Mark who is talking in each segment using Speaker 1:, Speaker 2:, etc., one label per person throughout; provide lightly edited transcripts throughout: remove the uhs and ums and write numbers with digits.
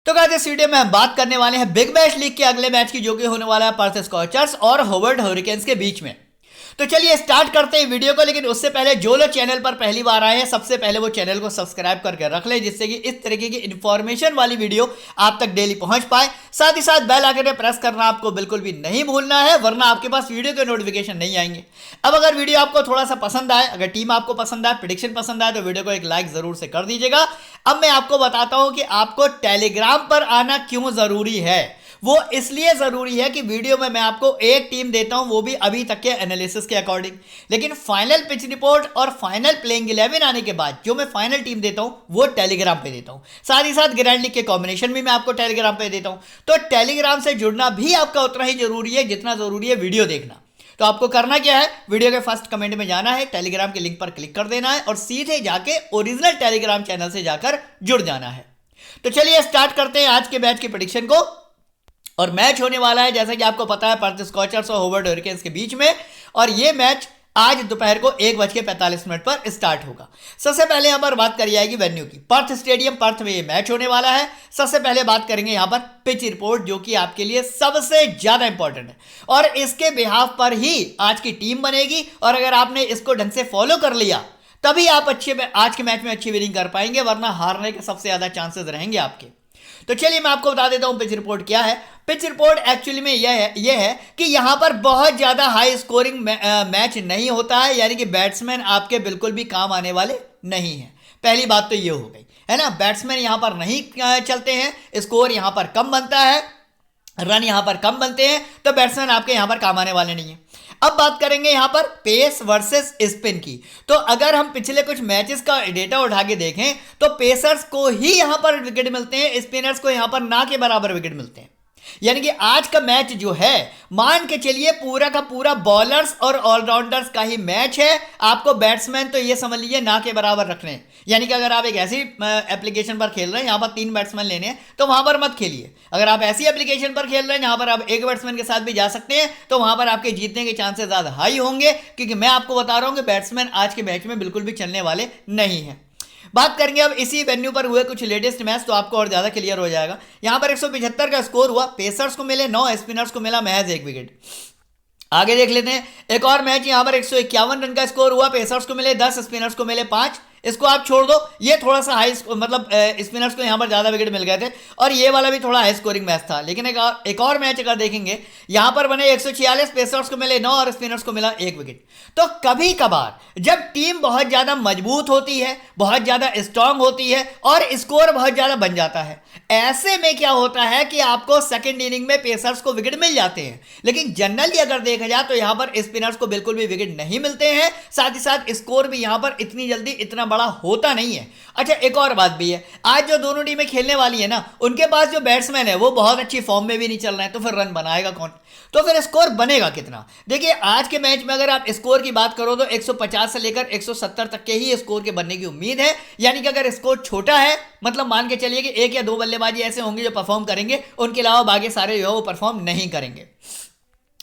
Speaker 1: तो गाइस इस वीडियो में हम बात करने वाले हैं बिग बैश लीग के अगले मैच की, जो कि होने वाला है पर्थ स्कॉचर्स और होवर्ड हरिकेन्स के बीच में। तो चलिए स्टार्ट करते हैं वीडियो को। लेकिन उससे पहले जो लोग चैनल पर पहली बार आए हैं, सबसे पहले वो चैनल को सब्सक्राइब करके रख लें, जिससे कि इस तरीके की इंफॉर्मेशन वाली वीडियो आप तक डेली पहुंच पाए। साथ ही साथ बेल आइकन पे प्रेस करना आपको बिल्कुल भी नहीं भूलना है, वरना आपके पास वीडियो के नोटिफिकेशन नहीं आएंगे। अब अगर वीडियो आपको थोड़ा सा पसंद आए, अगर टीम आपको पसंद आए, प्रेडिक्शन पसंद आए, तो वीडियो को एक लाइक जरूर से कर दीजिएगा। अब मैं आपको बताता हूं कि आपको टेलीग्राम पर आना क्यों जरूरी है। वो इसलिए जरूरी है कि वीडियो में मैं आपको एक टीम देता हूं, वो भी अभी तक के एनालिसिस के अकॉर्डिंग। लेकिन फाइनल पिच रिपोर्ट और फाइनल प्लेइंग 11 आने के बाद जो मैं फाइनल टीम देता हूं, वो टेलीग्राम पे देता हूं। साथ ही साथ ग्रैंड लीग के कॉम्बिनेशन भी मैं आपको टेलीग्राम पे देता हूं। तो टेलीग्राम से जुड़ना भी आपका उतना ही जरूरी है जितना जरूरी है वीडियो देखना। तो आपको करना क्या है, वीडियो के फर्स्ट कमेंट में जाना है, टेलीग्राम के लिंक पर क्लिक कर देना है और सीधे जाके ओरिजिनल टेलीग्राम चैनल से जाकर जुड़ जाना है। तो चलिए स्टार्ट करते हैं आज के मैच की प्रेडिक्शन को। और मैच होने वाला है, जैसा कि आपको पता है, पर्थ स्कॉचर्स और होवर्ड हरिकेन्स के बीच में। और ये मैच आज दोपहर को 1:45 पर स्टार्ट होगा। सबसे पहले यहां पर बात करी जाएगी वेन्यू की। पर्थ स्टेडियम पर्थ में ये मैच होने वाला है। सबसे पहले बात करेंगे यहां पर पिच रिपोर्ट, जो कि आपके लिए सबसे ज्यादा इंपॉर्टेंट है और इसके बिहाफ पर ही आज की टीम बनेगी। और अगर आपने इसको ढंग से फॉलो कर लिया, तभी आप आज के मैच में अच्छी विनिंग कर पाएंगे, वरना हारने के सबसे ज्यादा चांसेस रहेंगे आपके। तो चलिए मैं आपको बता देता हूं पिच रिपोर्ट क्या है। पिच रिपोर्ट एक्चुअली में यह है कि यहां पर बहुत ज्यादा हाई स्कोरिंग मैच नहीं होता है, यानी कि बैट्समैन आपके बिल्कुल भी काम आने वाले नहीं है। पहली बात तो ये हो गई है ना, बैट्समैन यहां पर नहीं चलते हैं, स्कोर यहां पर कम बनता है, रन यहां पर कम बनते हैं, तो बैट्समैन आपके यहां पर काम आने वाले नहीं है। अब बात करेंगे यहां पर पेस वर्सेस स्पिन की। तो अगर हम पिछले कुछ मैचेस का डेटा उठा के देखें, तो पेसर्स को ही यहां पर विकेट मिलते हैं, स्पिनर्स को यहां पर ना के बराबर विकेट मिलते हैं। यानी कि आज का मैच जो है, मान के चलिए पूरा का पूरा बॉलर्स और ऑलराउंडर्स का ही मैच है। आपको बैट्समैन तो ये समझ लीजिए ना के बराबर रखने हैं। यानी कि अगर आप एक ऐसी एप्लीकेशन पर खेल रहे हैं, यहां पर 3 बैट्समैन लेने हैं, तो वहां पर मत खेलिए। अगर आप ऐसी एप्लीकेशन पर खेल रहे हैं जहां पर आप एक बैट्समैन के साथ भी जा सकते हैं, तो वहां पर आपके जीतने के चांसेस ज्यादा हाई होंगे, क्योंकि मैं आपको बता रहा हूं कि बैट्समैन आज के मैच में बिल्कुल भी चलने वाले नहीं है। बात करेंगे अब इसी वेन्यू पर हुए कुछ लेटेस्ट मैच, तो आपको और ज्यादा क्लियर हो जाएगा। यहां पर 175 का स्कोर हुआ, पेसर्स को मिले 9, स्पिनर्स को मिला महज 1 विकेट। आगे देख लेते हैं एक और मैच। यहां पर 151 रन का स्कोर हुआ, पेसर्स को मिले 10, स्पिनर्स को मिले 5। इसको आप छोड़ दो, ये थोड़ा सा हाई मतलब स्पिनर्स को यहां पर ज्यादा विकेट मिल गए थे और ये वाला भी थोड़ा हाई स्कोरिंग मैच था। लेकिन एक और मैच अगर देखेंगे, यहां पर बने 146, पेसर्स को मिले 9 और स्पिनर्स को मिला 1 विकेट। तो कभी कभार जब टीम बहुत ज्यादा मजबूत होती है, बहुत ज्यादा स्ट्रांग होती है और स्कोर बहुत ज्यादा बन जाता है, ऐसे में क्या होता है कि आपको सेकंड इनिंग में पेसर्स को विकेट मिल जाते हैं। लेकिन जनरली अगर देखा जाए तो यहां पर स्पिनर्स को बिल्कुल भी विकेट नहीं मिलते हैं। साथ ही साथ स्कोर भी यहां पर इतनी जल्दी इतना बड़ा होता नहीं है। अच्छा, एक और बात भी है, आज जो दोनों टीमें खेलने वाली है ना, उनके पास जो बैट्समैन है वो बहुत अच्छी फॉर्म में भी नहीं चल रहे हैं, तो फिर रन बनाएगा कौन? तो फिर स्कोर बनेगा कितना? देखिए आज के मैच में अगर आप स्कोर की बात करो तो 150 से लेकर 170 तक के ही स्कोर के बनने की उम्मीद है। यानी कि अगर स्कोर छोटा है, मतलब मान के चलिए कि 1 या 2 बल्लेबाजी ऐसे होंगे जो परफॉर्म करेंगे, उनके अलावा बाकी सारे जो है वो परफॉर्म नहीं करेंगे।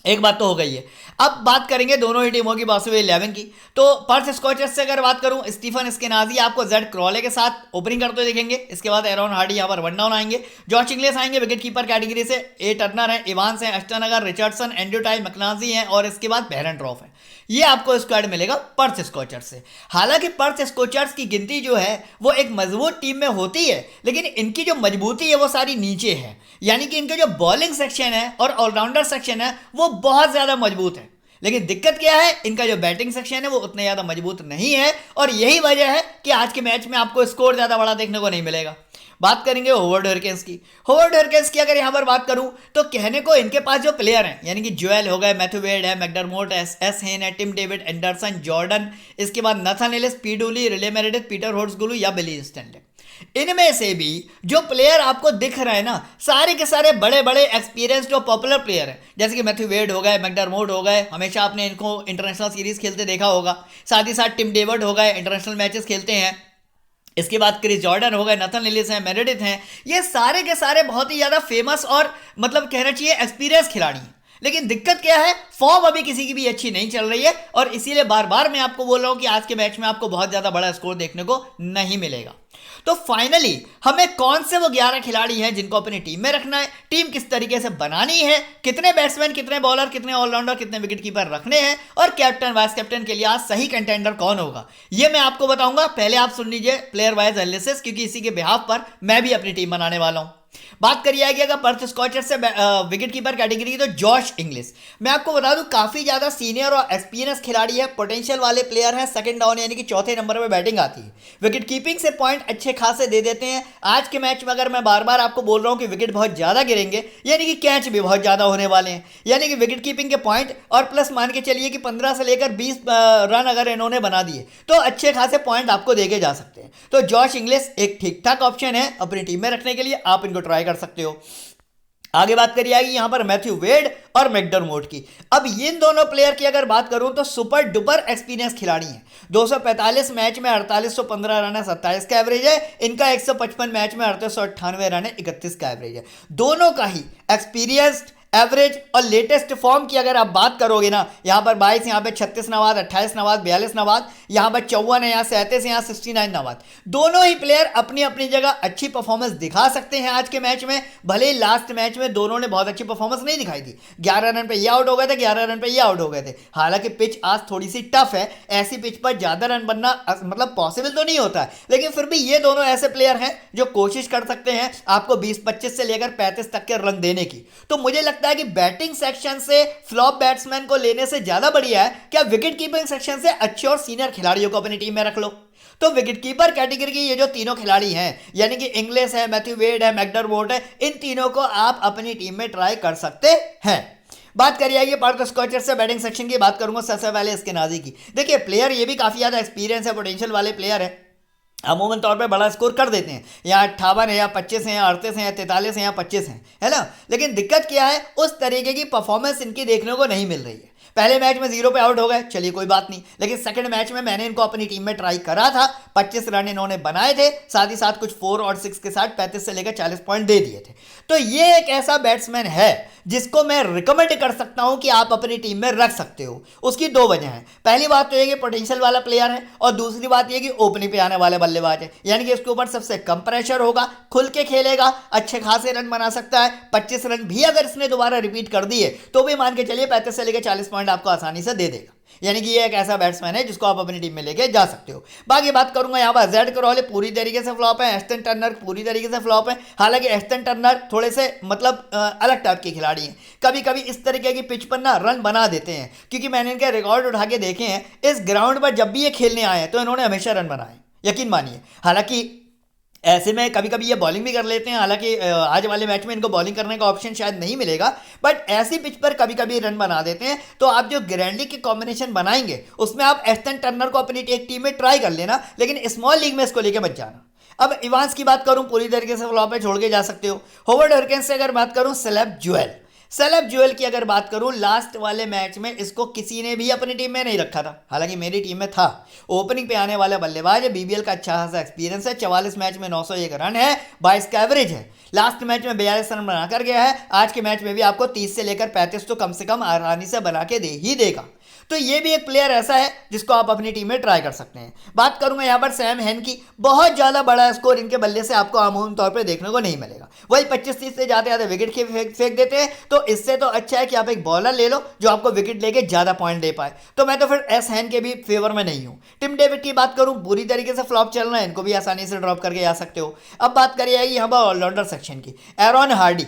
Speaker 1: एक बात तो हो गई है। अब बात करेंगे दोनों ही टीमों की बासुवे 11 की। तो पर्थ स्कॉचर्स से अगर बात करूं, स्टीफन एस्केनाजी आपको जेड क्रॉले के साथ ओपनिंग करते हुए देखेंगे। इसके बाद एरॉन हार्डी यहां पर 1 डाउन आएंगे। जॉश इंग्लिश आएंगे विकेट कीपर कैटेगरी से। ए टर्नर है, इवांस है, अस्टन अगर, रिचर्डसन, एंड्रू टाई, मैकनाजी है और इसके बाद बैरन ड्रॉफ है। ये आपको स्क्वाड मिलेगा पर्थ स्कॉचर्स से। हालांकि पर्थ स्कॉचर्स की गिनती जो है वो एक मजबूत टीम में होती है, लेकिन इनकी जो मजबूती है वो सारी नीचे है। यानी कि इनका जो बॉलिंग सेक्शन है और ऑलराउंडर सेक्शन है वो बहुत ज्यादा मजबूत है। लेकिन दिक्कत क्या है, इनका जो बैटिंग सेक्शन है वो उतना ज्यादा मजबूत नहीं है और यही वजह है कि आज के मैच में आपको स्कोर ज्यादा बड़ा देखने को नहीं मिलेगा। बात करेंगे होवर्ड हरिकेन्स की। होवर्ड हरिकेन्स की अगर यहां पर बात करूं तो कहने को इनके पास जो प्लेयर हैं, यानी कि जोएल हो गए, मैथ्यू वेड है, मैकडरमोट, एस हेन है, टिम डेविड, एंडरसन, जॉर्डन, इसके बाद Nathan Ellis, P Dooley, Riley Meredith, Peter होड्सगुलू या बिली स्टैनले। इनमें से भी जो प्लेयर आपको दिख रहे हैं ना, सारे के सारे बड़े बड़े एक्सपीरियंस्ड और पॉपुलर प्लेयर हैं। जैसे कि मैथ्यू वेड हो गए, मैकडरमोट हो गए, हमेशा आपने इनको इंटरनेशनल सीरीज खेलते देखा होगा। साथ ही साथ टिम डेविड हो गए, इंटरनेशनल मैचेस खेलते हैं। इसके बाद क्रिस जॉर्डन हो गए, नथन एलिस हैं, मेरेडिथ हैं। ये सारे के सारे बहुत ही ज़्यादा फेमस और मतलब कहना चाहिए एक्सपीरियंस खिलाड़ी हैं। लेकिन दिक्कत क्या है, फॉर्म अभी किसी की भी अच्छी नहीं चल रही है और इसीलिए बार बार मैं आपको बोल रहा हूं कि आज के मैच में आपको बहुत ज़्यादा बड़ा स्कोर देखने को नहीं मिलेगा। तो फाइनली हमें कौन से वो 11 खिलाड़ी हैं जिनको अपनी टीम में रखना है, टीम किस तरीके से बनानी है, कितने बैट्समैन, कितने बॉलर, कितने ऑलराउंडर, कितने विकेट कीपर रखने हैं, और कैप्टन वाइस कैप्टन के लिए आज सही कंटेंडर कौन होगा, ये मैं आपको बताऊंगा। पहले आप सुन लीजिए प्लेयर वाइज एनालिसिस, क्योंकि इसी के बिहाफ पर मैं भी अपनी टीम बनाने वाला हूं। बात करिए आगे अगर पर्थ स्कॉचर्स से विकेट कीपर कैटेगरी की, तो जॉश इंग्लिश, मैं आपको बता दूं काफी ज्यादा सीनियर और एक्सपीरियंस खिलाड़ी है, पोटेंशियल वाले प्लेयर है, सेकंड डाउन यानी कि चौथे नंबर पे बैटिंग आती है, विकेट कीपिंग से पॉइंट अच्छे खासे दे देते हैं। आज के मैच में अगर मैं बार बार आपको बोल रहा हूं कि विकेट बहुत ज्यादा गिरेंगे, यानी कि कैच भी बहुत ज्यादा होने वाले हैं, यानी कि विकेट कीपिंग के पॉइंट और प्लस मान के चलिए कि 15 से लेकर 20 रन अगर इन्होंने बना दिए तो अच्छे खासे पॉइंट आपको देके जा सकते हैं। तो जॉश इंग्लिश एक ठीक ठाक ऑप्शन है अपनी टीम में रखने के लिए, आप इनको ट्राई कर सकते हो। आगे बात करिए आगे यहां पर मैथ्यू वेड और मैकडरमोट की। अब इन दोनों प्लेयर की अगर बात करूं तो सुपर डुपर एक्सपीरियंस खिलाड़ी हैं। 245 मैच में 4815 रन है, 27 का एवरेज है। इनका 155 मैच में 3898 रन है, 31 का एवरेज है। दोनों का ही एक्सपीरियंस्ड, एवरेज और लेटेस्ट फॉर्म की अगर आप बात करोगे ना, यहां पर 22, यहां पे 36 नवाद, 28 नवाद, 42 नवाद, यहां पर 54 है, यहां 37 है, यहां 69 नवाद। दोनों ही प्लेयर अपनी अपनी जगह अच्छी परफॉर्मेंस दिखा सकते हैं आज के मैच में। भले ही लास्ट मैच में दोनों ने बहुत अच्छी परफॉर्मेंस नहीं दिखाई थी, 11 रन पे ये आउट हो गए थे, 11 रन पे ये आउट हो गए थे। हालांकि पिच आज थोड़ी सी टफ है, ऐसी पिच पर ज्यादा रन बनना मतलब पॉसिबल तो नहीं होता है, लेकिन फिर भी ये दोनों ऐसे प्लेयर हैं जो कोशिश कर सकते हैं आपको 20-25 से लेकर 35 तक के रन देने की। तो मुझे लगता है कि बैटिंग सेक्शन से फ्लॉप बैट्समैन को लेने से ज्यादा बढ़िया है कि आप विकेट कीपिंग सेक्शन से अच्छे और सीनियर खिलाड़ियों को अपनी टीम में रख लो। तो विकेट कीपर कैटेगरी की ये जो तीनों खिलाड़ी हैं, यानी कि इंग्लिश है, मैथ्यू वेड है, मैकडरमोट है, इन तीनों को आप अपनी टीम में ट्राई कर सकते हैं। बात करिए ये पर्थ स्कॉचर से बैटिंग सेक्शन की बात करूंगा सबसे पहले इसके नाजी की। देखिए प्लेयर ये भी काफी ज्यादा एक्सपीरियंस है, पोटेंशियल वाले प्लेयर है, अमूमन तौर पे बड़ा स्कोर कर देते हैं, यहाँ 58 है, या 25 है, या 38 है, या 43 है, या 25 है ना। लेकिन दिक्कत क्या है, उस तरीके की परफॉर्मेंस इनकी देखने को नहीं मिल रही है। पहले मैच में 0 पे आउट हो गए, चलिए कोई बात नहीं, लेकिन सेकंड मैच में मैंने इनको अपनी टीम में ट्राई करा था, 25 रन इन्होंने बनाए थे, साथ ही साथ कुछ 4 और 6 के साथ 35 से लेकर 40 पॉइंट दे दिए थे। तो ये एक ऐसा बैट्समैन है जिसको मैं रिकमेंड कर सकता हूं कि आप अपनी टीम में रख सकते हो। उसकी दो वजह है, पहली बात तो ये कि पोटेंशियल वाला प्लेयर है, और दूसरी बात ये कि ओपनिंग पे आने वाले बल्लेबाज है, यानी कि इसके ऊपर सबसे कम प्रेशर होगा, खुल के खेलेगा, अच्छे खासे रन बना सकता है। 25 रन भी अगर इसने दोबारा रिपीट कर दिए तो भी मान के चलिए 35 से लेकर 40 पॉइंट आपको आसानी से दे देगा। यानी कि ये एक ऐसा बैट्समैन है जिसको आप अपनी टीम में लेके जा सकते हो। बाकी बात करूंगा यहाँ पर जेड क्रॉले पूरी तरीके से फ्लॉप है, एस्टन टर्नर पूरी तरीके से फ्लॉप है। हालांकि एस्टन टर्नर थोड़े से मतलब अलग टाइप के खिलाड़ी हैं, कभी कभी इस तरीके की पिच पर ना रन बना देते हैं, क्योंकि मैंने इनके रिकॉर्ड उठा के देखे हैं, इस ग्राउंड पर जब भी ये खेलने आए हैं तो इन्होंने हमेशा रन बनाए, यकीन मानिए। हालांकि ऐसे में कभी कभी ये बॉलिंग भी कर लेते हैं, हालांकि आज वाले मैच में इनको बॉलिंग करने का ऑप्शन शायद नहीं मिलेगा, बट ऐसी पिच पर कभी कभी रन बना देते हैं। तो आप जो ग्रैंडली की कॉम्बिनेशन बनाएंगे उसमें आप एस्टन टर्नर को अपनी एक टीम में ट्राई कर लेना, लेकिन स्मॉल लीग में इसको लेके मत जाना। अब इवांस की बात करूं, पूरी तरीके से फ्लॉप है, छोड़ के जा सकते हो। होवर्ड हरकेंस से अगर बात करूं, सेलेब जुएल की अगर बात करूं, लास्ट वाले मैच में इसको किसी ने भी अपनी टीम में नहीं रखा था, हालांकि मेरी टीम में था। ओपनिंग पे आने वाला बल्लेबाज है, बीबीएल का अच्छा खासा एक्सपीरियंस है, 44 मैच में 901 रन है, 22 का एवरेज है, लास्ट मैच में 42 रन बनाकर गया है। आज के मैच में भी आपको 30 से लेकर 35 तो कम से कम आसानी से बना के दे ही देगा। तो ये भी एक प्लेयर ऐसा है जिसको आप अपनी टीम में ट्राई कर सकते हैं। बात करूंगा यहाँ पर सैम हेन की, बहुत ज्यादा बड़ा स्कोर इनके बल्ले से आपको आमूमन तौर पर देखने को नहीं मिलेगा, वही 25-30 से जाते जाते विकेट फेंक देते हैं। तो इससे तो अच्छा है कि आप एक बॉलर ले लो जो आपको विकेट लेके ज्यादा पॉइंट दे पाए। तो मैं तो फिर एस हेन के भी फेवर में नहीं हूँ। टिम डेविड की बात करूँ, पूरी तरीके से फ्लॉप चल रहा है, इनको भी आसानी से ड्रॉप करके आ सकते हो। अब बात करिए यहाँ पर ऑलराउंडर सेक्शन की, एरॉन हार्डी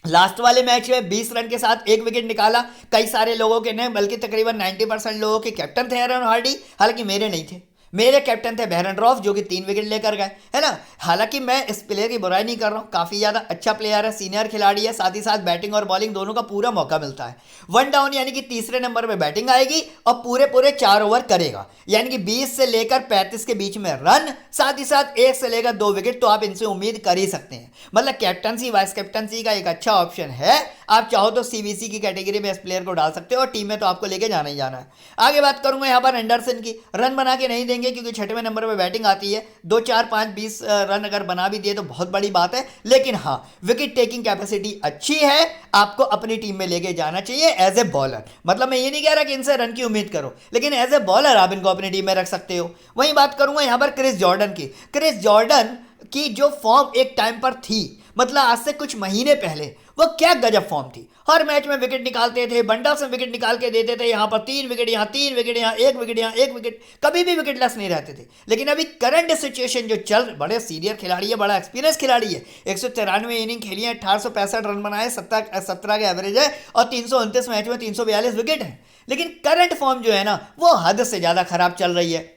Speaker 1: लास्ट वाले मैच में 20 रन के साथ एक विकेट निकाला, कई सारे लोगों के नहीं बल्कि तकरीबन 90% लोगों के कैप्टन थे एरॉन हार्डी, हालांकि मेरे नहीं थे। मेरे कैप्टन थे बेहरनड्रॉफ जो कि 3 विकेट लेकर गए, है ना। हालांकि मैं इस प्लेयर की बुराई नहीं कर रहा हूँ, काफ़ी ज़्यादा अच्छा प्लेयर है, सीनियर खिलाड़ी है, साथ ही साथ बैटिंग और बॉलिंग दोनों का पूरा मौका मिलता है। वन डाउन यानी कि तीसरे नंबर पे बैटिंग आएगी और पूरे 4 ओवर करेगा, यानी कि 20 से लेकर 35 के बीच में रन, साथ ही साथ 1 से लेकर 2 विकेट तो आप इनसे उम्मीद कर ही सकते हैं। मतलब कैप्टनसी वाइस कैप्टनसी का एक अच्छा ऑप्शन है आप चाहो तो सीवीसी की कैटेगरी में इस प्लेयर को डाल सकते हो और टीम में तो आपको लेके जाना ही जाना है। आगे बात करूंगा यहाँ पर एंडरसन की। रन बना के नहीं देंगे क्योंकि 6वें नंबर पर बैटिंग आती है, 2 4 5 20 रन अगर बना भी दिए तो बहुत बड़ी बात है, लेकिन हाँ विकेट टेकिंग कैपेसिटी अच्छी है, आपको अपनी टीम में लेके जाना चाहिए एज ए बॉलर। मतलब मैं ये नहीं कह रहा कि इनसे रन की उम्मीद करो, लेकिन एज ए बॉलर आप इनको अपनी टीम में रख सकते हो। वहीं बात करूंगा यहाँ पर क्रिस जॉर्डन की। क्रिस जॉर्डन की जो फॉर्म एक टाइम पर थी, मतलब आज से कुछ महीने पहले, वो क्या गजब फॉर्म थी। हर मैच में विकेट निकालते थे, बंडल से विकेट निकाल के देते थे, यहाँ पर 3 विकेट, यहाँ 3 विकेट, यहाँ 1 विकेट, यहाँ 1 विकेट, कभी भी विकेटलेस नहीं रहते थे। लेकिन अभी करंट सिचुएशन जो चल, बड़े सीनियर खिलाड़ी है, बड़ा एक्सपीरियंस खिलाड़ी है, 193 इनिंग खेली है, 1865 रन बनाए, 17 के एवरेज है और 329 मैच में 342 विकेट है। लेकिन करंट फॉर्म जो है ना वो हद से ज़्यादा खराब चल रही है।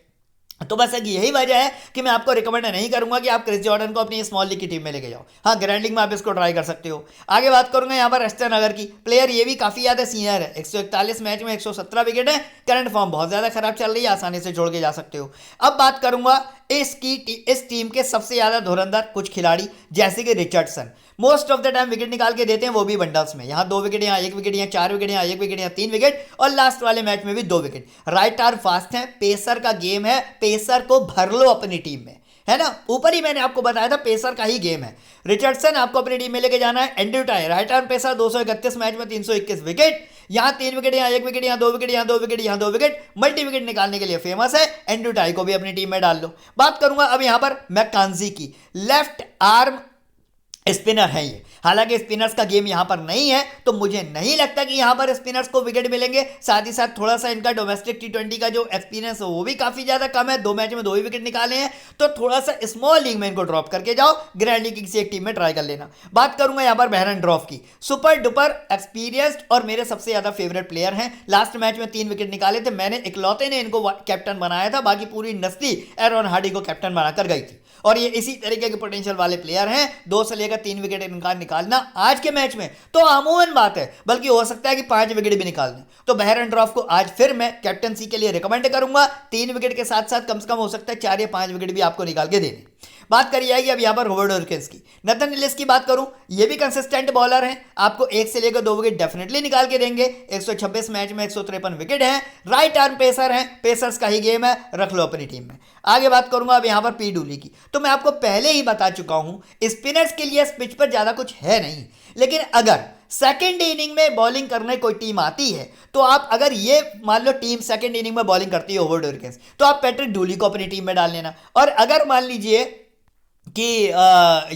Speaker 1: तो बस एक यही वजह है कि मैं आपको रिकमेंड नहीं करूंगा कि आप क्रिस जॉर्डन को अपनी स्मॉल लीग की टीम में लेके जाओ। हाँ, ग्रैंड लीग में आप इसको ट्राई कर सकते हो। आगे बात करूंगा यहाँ पर एस्टन अगर की। प्लेयर ये भी काफ़ी ज़्यादा सीनियर है, 141 मैच में 117 विकेट है, करंट फॉर्म बहुत ज़्यादा खराब चल रही है, आसानी से जोड़ के जा सकते हो। अब बात करूंगा इस टीम के सबसे ज़्यादा धुरंधर कुछ खिलाड़ी, जैसे कि Richardson. Most of the time wicket निकाल के देते हैं, वो भी बंडल्स में, यहाँ 2 विकेट, यहाँ 1 विकेट, यहाँ 4 विकेट, यहाँ 1 विकेट, यहाँ 3 विकेट, और लास्ट वाले मैच में भी 2 विकेट। राइट आर्म फास्ट है, पेसर का गेम है, पेसर को भर लो अपनी टीम में, है ना। ऊपर ही मैंने आपको बताया था पेसर का ही गेम है। रिचर्डसन आपको अपनी टीम में लेके जाना है। Andrew tie right arm pacer, 231 match में 321 विकेट, यहाँ 3 विकेट, यहाँ 1 विकेट, यहाँ 2 विकेट, यहाँ 2 विकेट, यहाँ 2 विकेट, मल्टी विकेट निकालने के लिए फेमस है। एंड्रयू टाई को भी अपनी टीम में डाल लो। बात करूंगा अब यहाँ पर मैकांजी की। लेफ्ट आर्म स्पिनर है ये, हालांकि स्पिनर्स का गेम यहां पर नहीं है, तो मुझे नहीं लगता कि यहां पर स्पिनर्स को विकेट मिलेंगे। साथ ही साथ थोड़ा सा इनका डोमेस्टिक T20 का जो एक्सपीरियंस है वो भी काफी ज्यादा कम है, 2 मैच में 2 ही विकेट निकाले हैं, तो थोड़ा सा स्मॉल लीग में इनको ड्रॉप करके जाओ, ग्रैंड लीग की किसी एक टीम में ट्राई कर लेना। बात करूंगा यहां पर बेहरन ड्रॉफ की। सुपर डुपर एक्सपीरियंस्ड और मेरे सबसे ज्यादा फेवरेट प्लेयर हैं। लास्ट मैच में 3 विकेट निकाले थे, मैंने इकलौते ने इनको कैप्टन बनाया था, बाकी पूरी नस्ली एरॉन हार्डी को कैप्टन बनाकर गई थी। और ये इसी तरीके के पोटेंशियल वाले प्लेयर हैं। 2 से लेकर 3 विकेट इनका निकालना आज के मैच में तो अमूमन बात है, बल्कि हो सकता है कि 5 विकेट भी निकाल दें। तो बेहरन ड्रॉफ को आज फिर मैं कैप्टनसी के लिए रिकमेंड करूंगा। 3 विकेट के साथ साथ कम से कम हो सकता है 4 या 5 विकेट भी आपको निकाल के देने। बात करी जाएगी अब यहाँ पर होवर्ड हॉरिकेन्स की। नथन एलिस की बात करूं, ये भी कंसिस्टेंट बॉलर हैं, आपको 1 से लेकर 2 विकेट डेफिनेटली निकाल के देंगे। 126 मैच में 153 विकेट हैं, राइट आर्म पेसर हैं, पेसर्स का ही गेम है, रख लो अपनी टीम में। आगे बात करूंगा अब यहाँ पर पी डूली की। तो मैं आपको पहले ही बता चुका हूं स्पिनर्स के लिए पिच पर ज्यादा कुछ है नहीं, लेकिन अगर सेकेंड इनिंग में बॉलिंग करने कोई टीम आती है तो आप, अगर ये मान लो टीम सेकेंड इनिंग में बॉलिंग करती है होवर्ड हॉरिकेन्स, तो आप पैट्रिक डूली को अपनी टीम में डाल लेना। और अगर मान लीजिए कि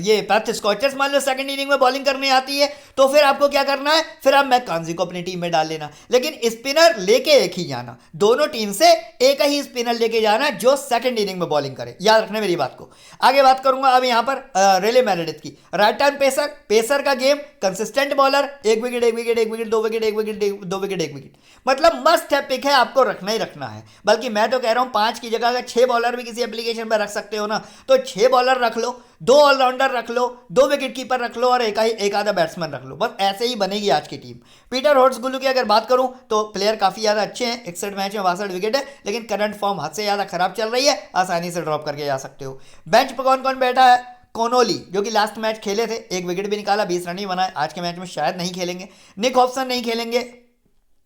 Speaker 1: ये पैथ स्कॉचर्स मान लो सेकंड इनिंग में बॉलिंग करने आती है, तो फिर आपको क्या करना है, फिर आप मैकांजी को अपनी टीम में डाल लेना। लेकिन स्पिनर लेके एक ही जाना, दोनों टीम से एक ही स्पिनर लेके जाना जो सेकंड इनिंग में बॉलिंग करे, याद रखना मेरी बात को। आगे बात करूंगा अब यहां पर रेले मेरेडिथ की। राइट आर्म पेसर, पेसर का game, consistent bowler, 1 wicket 1 wicket 1 wicket 2 wicket 1 wicket 2 wicket 1 wicket, मतलब मस्ट है पिक है, आपको रखना ही रखना है। बल्कि मैं तो कह रहा हूं 5 की जगह अगर 6 बॉलर भी किसी एप्लीकेशन पर रख सकते हो ना, तो 6 बॉलर रख लो, 2 ऑलराउंडर रख लो, 2 विकेट कीपर रख लो और एक आधा बैट्समैन रख लो, बस ऐसे ही बनेगी आज की टीम। पीटर होड्सगुलू की अगर बात करूं तो प्लेयर काफी ज्यादा अच्छे हैं, 61 मैच में 62 विकेट है, लेकिन करंट फॉर्म हद से ज्यादा खराब चल रही है, आसानी से ड्रॉप करके जा सकते हो। बेंच पर कौन कौन बैठा है, कोनोली जो कि लास्ट मैच खेले थे, 1 विकेट भी निकाला, 20 रन ही बनाए, आज के मैच में शायद नहीं खेलेंगे। निक हॉब्सन नहीं खेलेंगे।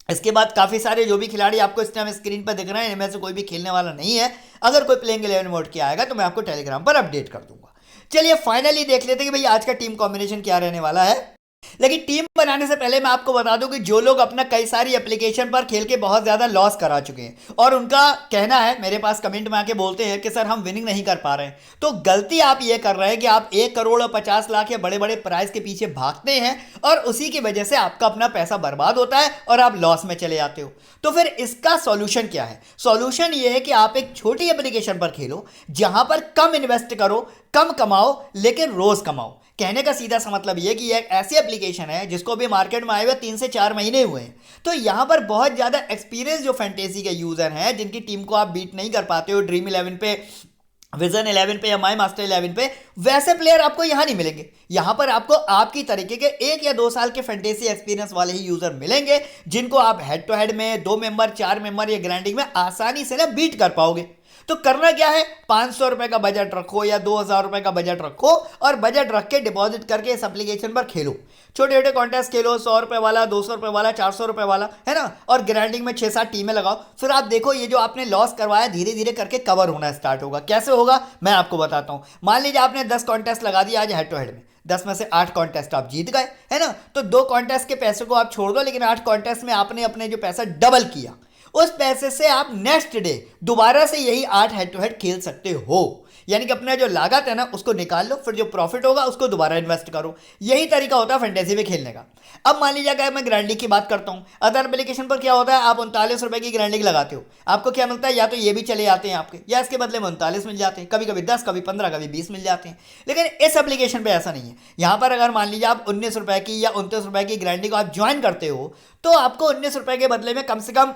Speaker 1: इसके बाद काफ़ी सारे जो भी खिलाड़ी आपको इस टाइम स्क्रीन पर दिख रहे हैं, इनमें से कोई भी खेलने वाला नहीं है। अगर कोई प्लेइंग 11 मोड के आएगा तो मैं आपको टेलीग्राम पर अपडेट कर दूंगा। चलिए फाइनली देख लेते हैं कि भाई आज का टीम कॉम्बिनेशन क्या रहने वाला है। लेकिन टीम बनाने से पहले मैं आपको बता दूं कि जो लोग अपना कई सारी एप्लीकेशन पर खेल के बहुत ज्यादा लॉस करा चुके हैं और उनका कहना है, मेरे पास कमेंट में आके बोलते हैं कि सर हम विनिंग नहीं कर पा रहे हैं, तो गलती आप ये कर रहे हैं कि आप 1 करोड़ और 50 लाख या बड़े बड़े प्राइज के पीछे भागते हैं और उसी की वजह से आपका अपना पैसा बर्बाद होता है और आप लॉस में चले जाते हो। तो फिर इसका सॉल्यूशन क्या है? सॉल्यूशन ये है कि आप एक छोटी एप्लीकेशन पर खेलो जहां पर कम इन्वेस्ट करो, कम कमाओ, लेकिन रोज कमाओ। कहने का सीधा सा मतलब ये कि एक ऐसी एप्लीकेशन है जिसको भी मार्केट में आए हुए 3 से 4 महीने हुए हैं, तो यहां पर बहुत ज़्यादा एक्सपीरियंस जो फैंटेसी के यूज़र हैं जिनकी टीम को आप बीट नहीं कर पाते हो ड्रीम 11 पे, विजन 11 पे या माई मास्टर 11 पे, वैसे प्लेयर आपको यहां नहीं मिलेंगे। यहां पर आपको आपकी तरीके के 1 या 2 साल के फैंटेसी एक्सपीरियंस वाले ही यूज़र मिलेंगे जिनको आप हेड टू हेड में 2 मेंबर 4 मेंबर या ग्रैंडिंग में आसानी से ना बीट कर पाओगे। तो करना क्या है, 500 रुपए का बजट रखो या 2000 रुपए का बजट रखो और बजट रख के डिपॉजिट करके इस एप्लीकेशन पर खेलो। छोटे छोटे कॉन्टेस्ट खेलो, 100 रुपए वाला, 200 रुपए वाला, 400 रुपए वाला, है ना। और ग्राइंडिंग में 6-7 टीमें लगाओ। फिर आप देखो ये जो आपने लॉस करवाया धीरे धीरे करके कवर होना स्टार्ट होगा। कैसे होगा मैं आपको बताता हूं। मान लीजिए आपने 10 कॉन्टेस्ट लगा दिया आज हेड टू हेड में, 10 में से 8 कॉन्टेस्ट आप जीत गए, है ना। तो 2 कॉन्टेस्ट के पैसे को आप छोड़ दो, लेकिन 8 कॉन्टेस्ट में आपने अपने जो पैसा डबल किया, उस पैसे से आप नेक्स्ट डे दोबारा से यही 8 हेड टू हेड खेल सकते हो। यानी कि अपना जो लागत है ना उसको निकाल लो, फिर जो प्रॉफिट होगा उसको दोबारा इन्वेस्ट करो। यही तरीका होता है फैंटेसी में खेलने का। अब मान लीजिए अगर मैं ग्राइंडिंग की बात करता हूं, अदर एप्लीकेशन पर क्या होता है, आप 39 रुपए की ग्राइंडिंग लगाते हो, आपको क्या मिलता है, या तो ये भी चले जाते हैं आपके, या इसके बदले में 39 मिल जाते हैं, कभी कभी 10, कभी 15, कभी 20 मिल जाते हैं। लेकिन इस एप्लीकेशन पर ऐसा नहीं है। यहां पर अगर मान लीजिए आप 19 रुपए की या 29 रुपए की ग्राइंडिंग आप ज्वाइन करते हो, तो आपको 19 रुपए के बदले में कम से कम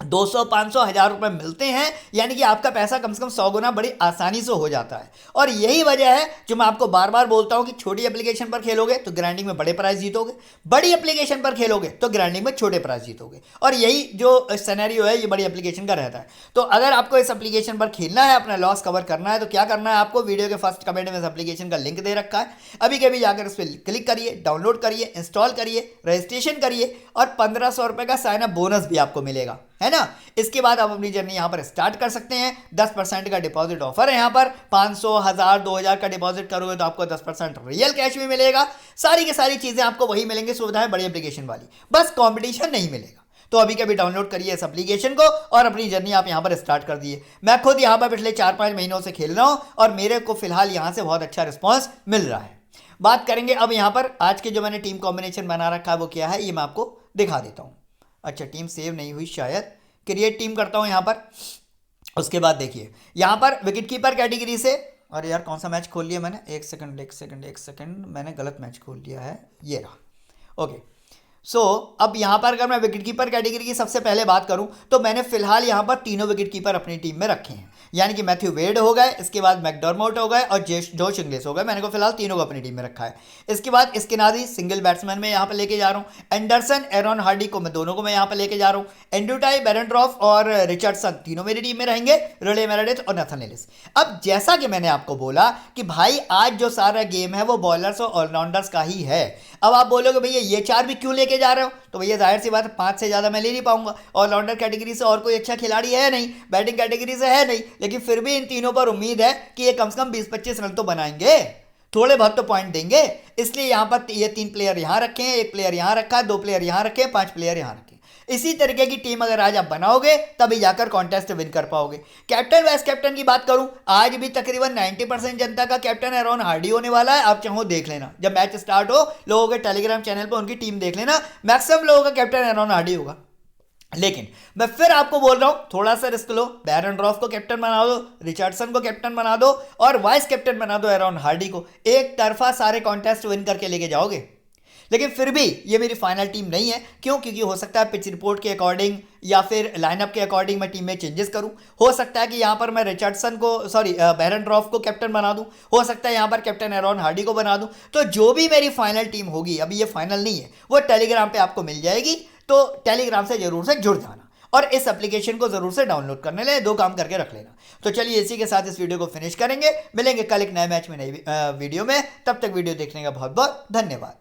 Speaker 1: 200, 500, 1000 रुपए मिलते हैं। यानी कि आपका पैसा कम से कम 100 गुना बड़ी आसानी से हो जाता है। और यही वजह है जो मैं आपको बार बार बोलता हूं कि छोटी एप्लीकेशन पर खेलोगे तो ग्राइंडिंग में बड़े प्राइस जीतोगे, बड़ी एप्लीकेशन पर खेलोगे तो ग्राइंडिंग में छोटे प्राइस जीतोगे। और यही जो सिनेरियो है ये बड़ी एप्लीकेशन का रहता है। तो अगर आपको इस एप्लीकेशन पर खेलना है, अपना लॉस कवर करना है, तो क्या करना है आपको, वीडियो के फर्स्ट कमेंट में इस एप्लीकेशन का लिंक दे रखा है, अभी के अभी जाकर इस पर क्लिक करिए, डाउनलोड करिए, इंस्टॉल करिए, रजिस्ट्रेशन करिए और 1500 रुपए का साइन अप बोनस भी आपको मिलेगा, है ना। इसके बाद आप अपनी जर्नी यहां पर स्टार्ट कर सकते हैं। 10% का डिपॉजिट ऑफर है यहां पर। 500, 1000, 2000 का डिपॉजिट करोगे तो आपको 10% रियल कैश भी मिलेगा। सारी की सारी चीजें आपको वही मिलेंगी, सुविधाएं बड़ी एप्लीकेशन वाली, बस कंपटीशन नहीं मिलेगा। तो अभी कभी डाउनलोड करिए इस एप्लीकेशन को और अपनी जर्नी आप यहां पर स्टार्ट कर दिए। मैं खुद यहां पर पिछले 4-5 महीनों से खेल रहा हूं और मेरे को फिलहाल यहां से बहुत अच्छा रिस्पॉन्स मिल रहा है। बात करेंगे अब यहां पर आज के जो मैंने टीम कॉम्बिनेशन बना रखा है वो क्या है, ये मैं आपको दिखा देता हूं। अच्छा, टीम सेव नहीं हुई शायद, क्रिएट टीम करता हूं यहां पर। उसके बाद देखिए यहां पर विकेट कीपर कैटेगरी से, अरे यार कौन सा मैच खोल लिया मैंने, एक सेकंड, मैंने गलत मैच खोल लिया है, ये रहा। ओके, सो अब यहां पर अगर मैं विकेट कीपर कैटेगरी की सबसे पहले बात करूं तो मैंने फिलहाल यहां पर तीनों विकेट कीपर अपनी टीम में रखे हैं। यानी कि मैथ्यू वेड हो गए, इसके बाद मैकडॉर्मोट हो गए और जोश इंग्लिश हो गए। मैंने को फिलहाल तीनों को अपनी टीम में रखा है। इसके बाद स्किनादी सिंगल बैट्समैन में यहां पर लेके जा रहा हूं। एंडरसन, एरॉन हार्डी को मैं दोनों को मैं यहां पर लेके जा रहा हूं। एंड्रूटाई, बेरेंड्रॉफ और रिचर्डसन तीनों मेरी टीम में रहेंगे, रिले मेरेडिथ और नथन एलिस। अब जैसा कि मैंने आपको बोला कि भाई आज जो सारा गेम है वो बॉलर्स और ऑलराउंडर्स का ही है। अब आप बोलोगे भैया ये 4 भी क्यों लेके जा रहे हो, तो भैया जाहिर सी बात है 5 से ज़्यादा मैं ले नहीं पाऊंगा। ऑलराउंडर कैटेगरी से और कोई अच्छा खिलाड़ी है नहीं, बैटिंग कैटेगरी से है नहीं, लेकिन फिर भी इन तीनों पर उम्मीद है कि ये कम से कम 20-25 रन तो बनाएंगे, थोड़े बहुत तो पॉइंट देंगे। इसलिए यहाँ पर ये 3 प्लेयर यहाँ रखे हैं, 1 प्लेयर यहाँ रखा है, 2 प्लेयर यहाँ रखे हैं, 5 प्लेयर यहाँ रखे हैं। इसी तरीके की टीम अगर आज आप बनाओगे तभी जाकर कॉन्टेस्ट विन कर पाओगे। कैप्टन वाइस कैप्टन की बात करूं, आज भी तकरीबन 90% जनता का कैप्टन एरॉन हार्डी होने वाला है। आप चाहो देख लेना, जब मैच स्टार्ट हो लोगों के टेलीग्राम चैनल पर उनकी टीम देख लेना, मैक्सिमम लोगों का कैप्टन एरॉन हार्डी होगा। लेकिन मैं फिर आपको बोल रहा हूं थोड़ा सा रिस्क लो, बेरेंड्रॉफ को कैप्टन बना दो, रिचर्डसन को कैप्टन बना दो और वाइस कैप्टन बना दो एरॉन हार्डी को। एक तरफा सारे कॉन्टेस्ट विन करके लेके जाओगे। लेकिन फिर भी ये मेरी फाइनल टीम नहीं है। क्यों? क्योंकि हो सकता है पिच रिपोर्ट के अकॉर्डिंग या फिर लाइनअप के अकॉर्डिंग मैं टीम में चेंजेस करूं। हो सकता है कि यहां पर मैं रिचर्डसन को बेरेंड्रॉफ को कैप्टन बना दूं, हो सकता है यहां पर कैप्टन एरॉन हार्डी को बना दूं। तो जो भी मेरी फाइनल टीम होगी, अभी ये फाइनल नहीं है, वो टेलीग्राम पे आपको मिल जाएगी। तो टेलीग्राम से जरूर से जुड़ जाना और इस एप्लीकेशन को जरूर से डाउनलोड करने ले, 2 काम करके रख लेना। तो चलिए इसी के साथ इस वीडियो को फिनिश करेंगे। मिलेंगे कल एक नए मैच में नई वीडियो में। तब तक वीडियो देखने का बहुत बहुत धन्यवाद।